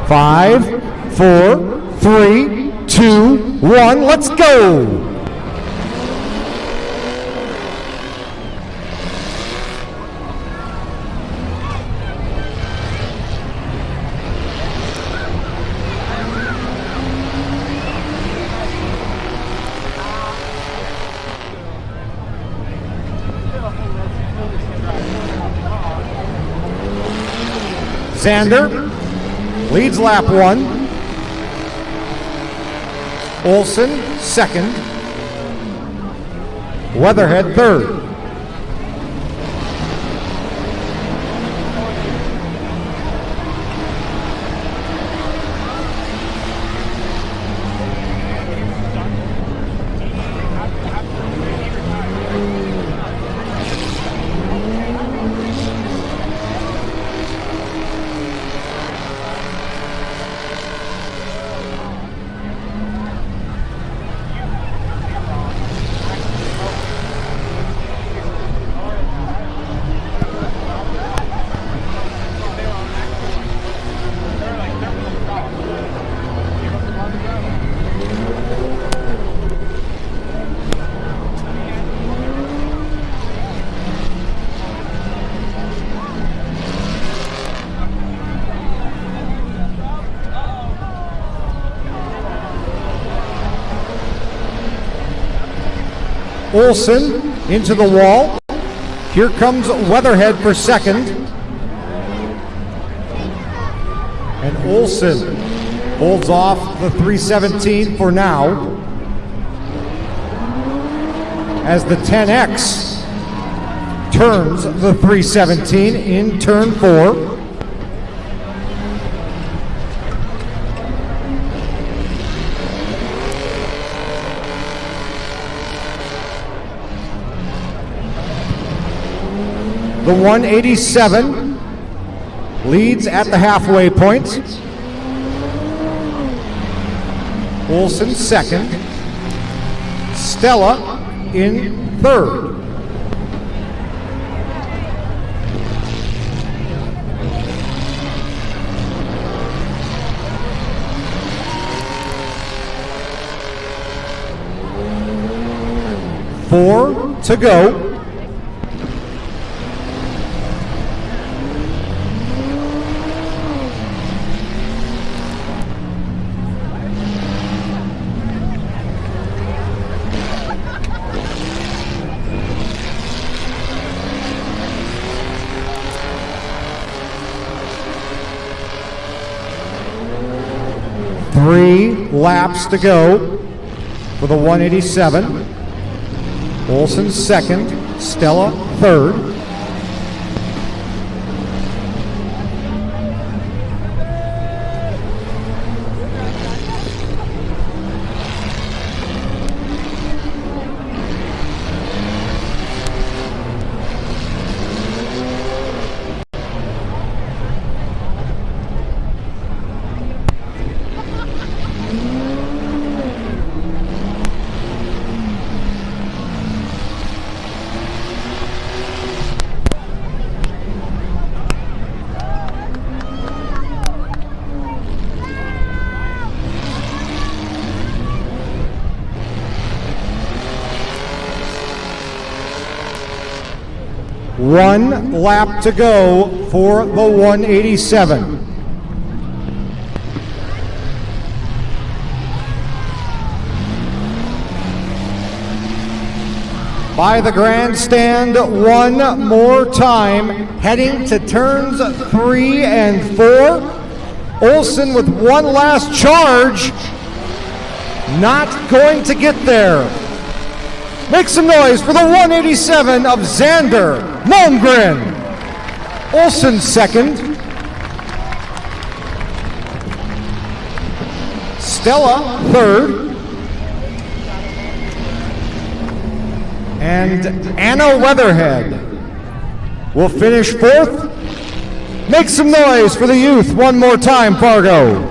5, 4, 3, 2, 1, let's go! Xander leads lap 1. Olson second. Weatherhead third. Olson into the wall. Here comes Weatherhead for second. And Olson holds off the 317 for now, as the 10X turns the 317 in turn 4. The 187 leads at the halfway point. Olson second. Stella in third. Four to go. Three laps to go for the 187. Olson second, Stella third. One lap to go for the 187. By the grandstand one more time, heading to turns 3 and 4. Olson with one last charge, not going to get there. Make some noise for the 187 of Xander Malmgren. Olson second. Stella third. And Anna Weatherhead will finish fourth. Make some noise for the youth one more time, Fargo.